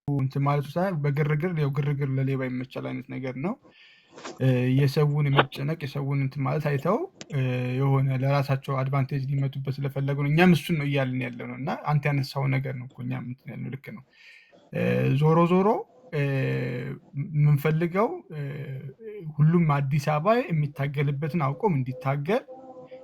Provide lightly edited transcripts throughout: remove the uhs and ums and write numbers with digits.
እንትን ማለቱ ሳይሆን በግርግር ያው ግርግር ለሌባ ይመቻል አይነት ነገር ነው። የሰውን መጨነቅ የሰውን እንትን ማለት አይተው የሆነ ለራሳቸው አድቫንቴጅ ሊመጡበት ስለፈለጉ ነው። እኛም እሱን ነው እያልን ያለ ነው እና አንተ ያነሳው ነገር ነው እኮ እኛም እንትን ያልነው ልክ ነው። ዞሮ ዞሮ የምንፈልገው ሁሉም አዲስ አበባ የሚታገልበትን አውቆም እንዲታገል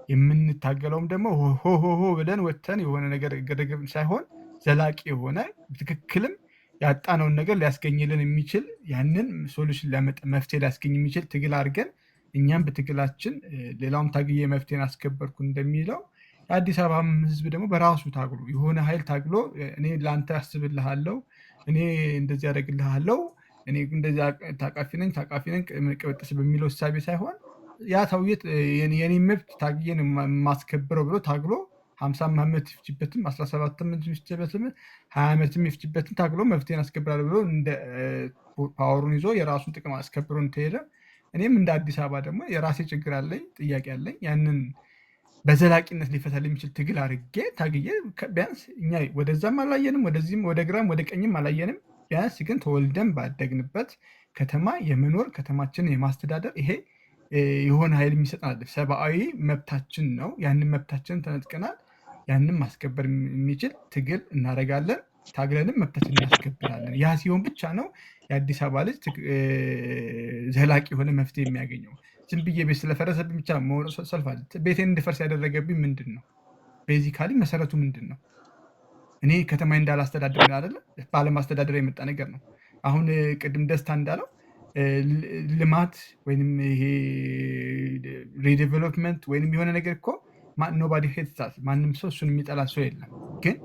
የምንታገለውም ደግሞ ሆ ብለን ወተን የሆነ ነገር ግርግር ሳይሆን ዘላቂ የሆነ ትክክልም ያጣነውን ነገር ሊያስገኝልን የሚችል ያንን ሶሉሽን መፍትሄ ሊያስገኝ የሚችል ትግል አድርገን እኛም በትግላችን ሌላውም ታግዬ መፍትሄን አስከበርኩ እንደሚለው የአዲስ አበባ ህዝብ ደግሞ በራሱ ታግሎ የሆነ ኃይል ታግሎ እኔ ለአንተ አስብልሃለሁ፣ እኔ እንደዚህ ያደርግልሃለሁ፣ እኔ እንደዚህ ታቃፊ ነኝ ቅብጥስ በሚለው እሳቤ ሳይሆን ያ ሰውዬት የኔ መብት ታግዬን ማስከብረው ብሎ ታግሎ 50 ዓመት ይፍጅበትም 17 ዓመት ይፍጅበትም 20 ዓመት ይፍጅበትም ታግሎ መፍትሄን አስከብራለሁ ብሎ እንደ ፓወሩን ይዞ የራሱን ጥቅም አስከብሮ እንተሄደ እኔም እንደ አዲስ አበባ ደግሞ የራሴ ችግር አለኝ፣ ጥያቄ አለኝ። ያንን በዘላቂነት ሊፈታል የሚችል ትግል አድርጌ ታግዬ ቢያንስ እኛ ወደዛም አላየንም፣ ወደዚህም ወደ ግራም ወደ ቀኝም አላየንም። ቢያንስ ግን ተወልደን ባደግንበት ከተማ የመኖር ከተማችንን የማስተዳደር ይሄ የሆነ ኃይል የሚሰጠናል ሰብአዊ መብታችን ነው። ያንን መብታችንን ተነጥቀናል። ያንን ማስከበር የሚችል ትግል እናደርጋለን። ታግለንም መብታችንን እናስከብራለን። ያ ሲሆን ብቻ ነው የአዲስ አበባ ልጅ ዘላቂ የሆነ መፍትሄ የሚያገኘው። ዝም ብዬ ቤት ስለፈረሰብኝ ብቻ ሰልፍ አለ። ቤቴን እንድፈርስ ያደረገብኝ ምንድን ነው? ቤዚካሊ መሰረቱ ምንድን ነው? እኔ ከተማ እንዳላስተዳድር አይደለ ባለማስተዳደር የመጣ ነገር ነው። አሁን ቅድም ደስታ እንዳለው ልማት ወይም ይሄ ሪዴቨሎፕመንት ወይም የሆነ ነገር እኮ ኖባዲ ሄትስ ማንም ሰው እሱን የሚጠላ ሰው የለም። ግን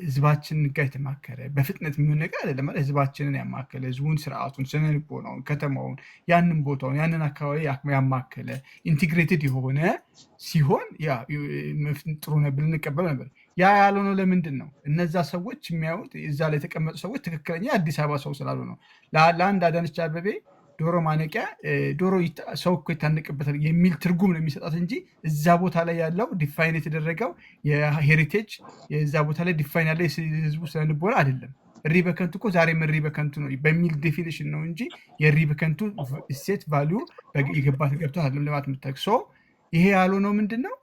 ህዝባችን ጋር የተማከለ በፍጥነት የሚሆን ነገር አይደለም። ህዝባችንን ያማከለ ህዝቡን፣ ስርዓቱን፣ ስነልቦናውን፣ ከተማውን፣ ያንን ቦታውን፣ ያንን አካባቢ ያማከለ ኢንቴግሬትድ የሆነ ሲሆን ጥሩ ነው ብለን እንቀበል ነበር። ያ ያልሆነው ለምንድን ነው? እነዛ ሰዎች የሚያዩት እዛ ላይ የተቀመጡ ሰዎች ትክክለኛ የአዲስ አበባ ሰው ስላሉ ነው። ለአንድ አዳነች አቤቤ ዶሮ ማነቂያ ዶሮ ሰው እኮ ይታነቅበታል የሚል ትርጉም ነው የሚሰጣት እንጂ እዛ ቦታ ላይ ያለው ዲፋይን የተደረገው የሄሪቴጅ የዛ ቦታ ላይ ዲፋይን ያለ ህዝቡ ስለልቦና አይደለም። እሪ በከንቱ እኮ ዛሬም እሪ በከንቱ ነው በሚል ዴፊኒሽን ነው እንጂ የእሪ በከንቱ እሴት ቫሊዩ የገባት ገብቶ አይደለም ልማት የምታውቅ ይሄ ያልሆነው ምንድን ነው?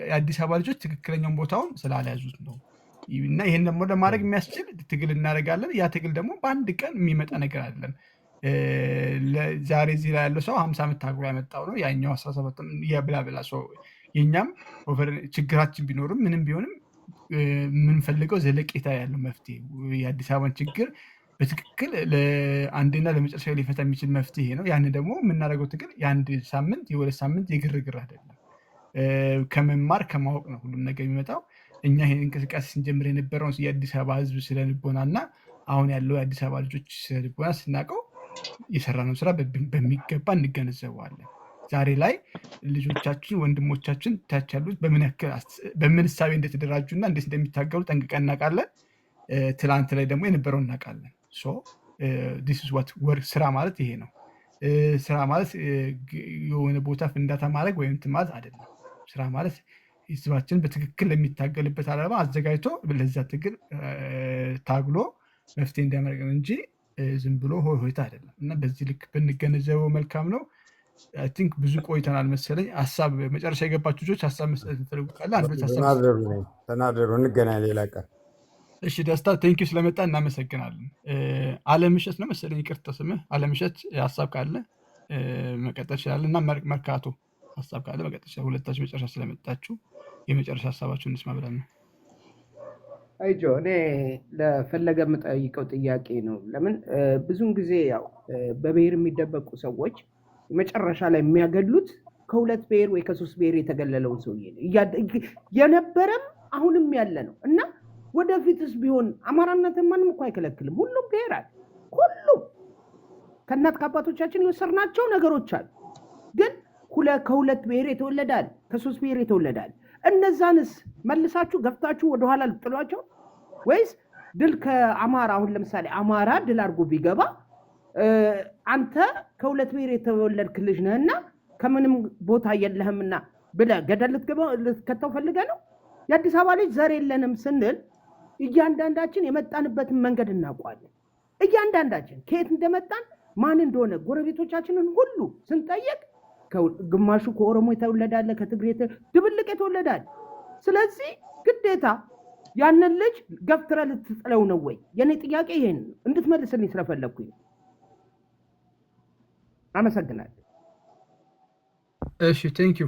የአዲስ አበባ ልጆች ትክክለኛውን ቦታውን ስላልያዙት ነው። እና ይህን ደግሞ ለማድረግ የሚያስችል ትግል እናደርጋለን። ያ ትግል ደግሞ በአንድ ቀን የሚመጣ ነገር አይደለም። ዛሬ እዚህ ላይ ያለው ሰው 50 ዓመት ታግሎ ያመጣው ነው። ያኛው 17 ብላ የኛም ችግራችን ቢኖርም ምንም ቢሆንም የምንፈልገው ዘለቄታ ያለው መፍትሄ የአዲስ አበባን ችግር በትክክል ለአንድና ለመጨረሻ ሊፈታ የሚችል መፍትሄ ነው። ያን ደግሞ የምናደርገው ትግል የአንድ ሳምንት የሁለት ሳምንት የግርግር አይደለም። ከመማር ከማወቅ ነው ሁሉም ነገር የሚመጣው። እኛ ይህን እንቅስቃሴ ስንጀምር የነበረውን የአዲስ አበባ ህዝብ ስለልቦና እና አሁን ያለው የአዲስ አበባ ልጆች ስለልቦና ስናውቀው የሰራነው ስራ በሚገባ እንገነዘበዋለን። ዛሬ ላይ ልጆቻችን ወንድሞቻችን ታች ያሉት በምን እሳቤ እንደተደራጁ እና እንዴት እንደሚታገሉ ጠንቅቀን እናውቃለን። ትላንት ላይ ደግሞ የነበረው እናውቃለን። ስራ ማለት ይሄ ነው። ስራ ማለት የሆነ ቦታ ፍንዳታ ማድረግ ወይም እንትን ማለት አይደለም። ስራ ማለት ህዝባችን በትክክል ለሚታገልበት ዓላማ አዘጋጅቶ ለዛ ትግል ታግሎ መፍትሄ እንዲያመርቅ ነው እንጂ ዝም ብሎ ሆይታ አይደለም። እና በዚህ ልክ ብንገነዘበው መልካም ነው። አይ ቲንክ ብዙ ቆይተናል መሰለኝ። ሀሳብ መጨረሻ የገባችሁ ልጆች ሀሳብ መስጠት ትፈልጉ? ተናደሩ፣ እንገናኝ ሌላ ቀን። እሺ ደስታ ቴንኪው ስለመጣ እናመሰግናለን። አለምሸት ነው መሰለኝ፣ ይቅርታ ስምህ አለምሸት። ሀሳብ ካለ መቀጠል ይችላል። እና መርካቶ ሀሳብ ካለ መቀጠል ይችላል። ሁለታችሁ መጨረሻ ስለመጣችሁ የመጨረሻ ሀሳባችሁ እንስማ ብለን ነው። አይጆ እኔ ለፈለገ የምጠይቀው ጥያቄ ነው። ለምን ብዙን ጊዜ ያው በብሔር የሚደበቁ ሰዎች መጨረሻ ላይ የሚያገሉት ከሁለት ብሔር ወይ ከሶስት ብሔር የተገለለውን ሰውዬ ነው የነበረም አሁንም ያለ ነው እና ወደፊትስ ቢሆን አማራነትን ማንም እኮ አይከለክልም። ሁሉም ብሔር አለ። ሁሉም ከእናት ከአባቶቻችን የወሰድናቸው ነገሮች አሉ። ግን ከሁለት ብሔር የተወለዳል፣ ከሶስት ብሔር የተወለዳል። እነዛንስ መልሳችሁ ገፍታችሁ ወደኋላ ልጥሏቸው ወይስ ድል ከአማራ አሁን ለምሳሌ አማራ ድል አድርጎ ቢገባ አንተ ከሁለት ብሔር የተወለድክ ልጅ ነህና ከምንም ቦታ የለህምና ብለህ ገደል ልትከተው ፈልገህ ነው? የአዲስ አበባ ልጅ ዘር የለንም ስንል እያንዳንዳችን የመጣንበትን መንገድ እናውቃለን። እያንዳንዳችን ከየት እንደመጣን ማን እንደሆነ ጎረቤቶቻችንን ሁሉ ስንጠይቅ ግማሹ ከኦሮሞ የተወለዳለ፣ ከትግሬ ድብልቅ የተወለዳለ። ስለዚህ ግዴታ ያንን ልጅ ገፍትረ ልትጥለው ነው ወይ? የኔ ጥያቄ ይሄን እንድትመልስልኝ ስለፈለግኩኝ። አመሰግናለሁ። እሺ ቴንክ ዩ